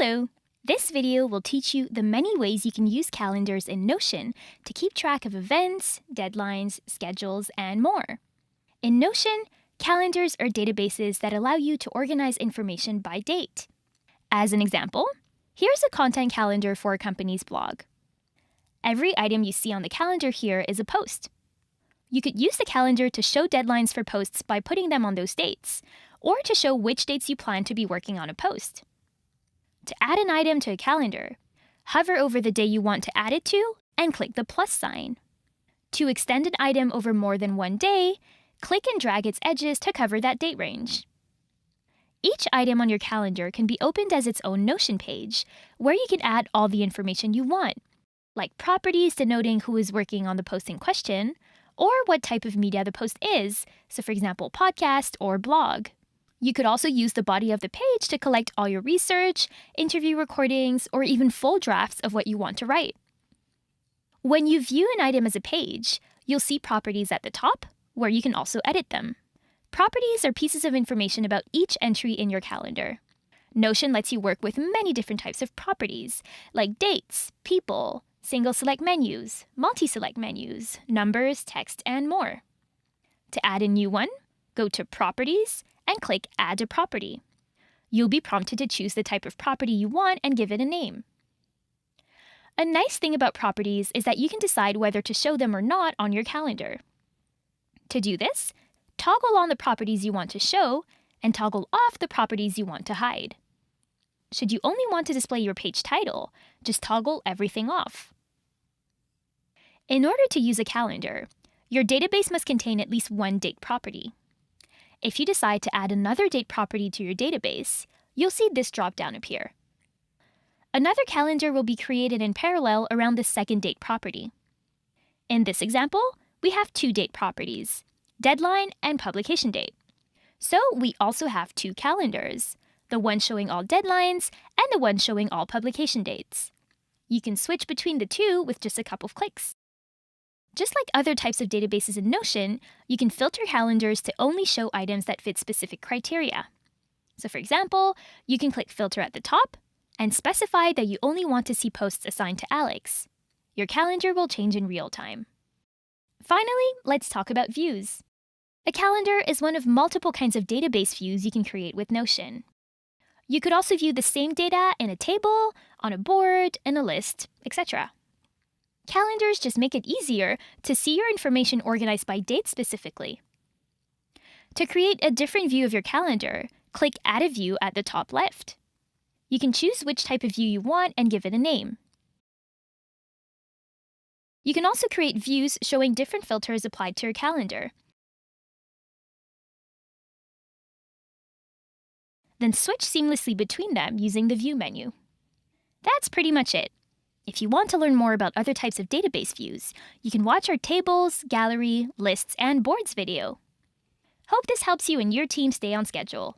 Hello! This video will teach you the many ways you can use calendars in Notion to keep track of events, deadlines, schedules, and more. In Notion, calendars are databases that allow you to organize information by date. As an example, here's a content calendar for a company's blog. Every item you see on the calendar here is a post. You could use the calendar to show deadlines for posts by putting them on those dates, or to show which dates you plan to be working on a post. To add an item to a calendar, hover over the day you want to add it to and click the plus sign. To extend an item over more than one day, click and drag its edges to cover that date range. Each item on your calendar can be opened as its own Notion page, where you can add all the information you want, like properties denoting who is working on the post in question, or what type of media the post is, so for example, podcast or blog. You could also use the body of the page to collect all your research, interview recordings, or even full drafts of what you want to write. When you view an item as a page, you'll see properties at the top, where you can also edit them. Properties are pieces of information about each entry in your calendar. Notion lets you work with many different types of properties, like dates, people, single select menus, multi-select menus, numbers, text, and more. To add a new one, go to Properties and click Add a Property. You'll be prompted to choose the type of property you want and give it a name. A nice thing about properties is that you can decide whether to show them or not on your calendar. To do this, toggle on the properties you want to show and toggle off the properties you want to hide. Should you only want to display your page title, just toggle everything off. In order to use a calendar, your database must contain at least one date property. If you decide to add another date property to your database, you'll see this drop-down appear. Another calendar will be created in parallel around the second date property. In this example, we have two date properties, deadline and publication date. So we also have two calendars, the one showing all deadlines and the one showing all publication dates. You can switch between the two with just a couple of clicks. Just like other types of databases in Notion, you can filter calendars to only show items that fit specific criteria. So for example, you can click Filter at the top and specify that you only want to see posts assigned to Alex. Your calendar will change in real time. Finally, let's talk about views. A calendar is one of multiple kinds of database views you can create with Notion. You could also view the same data in a table, on a board, in a list, etc. Calendars just make it easier to see your information organized by date specifically. To create a different view of your calendar, click Add a View at the top left. You can choose which type of view you want and give it a name. You can also create views showing different filters applied to your calendar. Then switch seamlessly between them using the View menu. That's pretty much it. If you want to learn more about other types of database views, you can watch our tables, gallery, lists, and boards video. Hope this helps you and your team stay on schedule.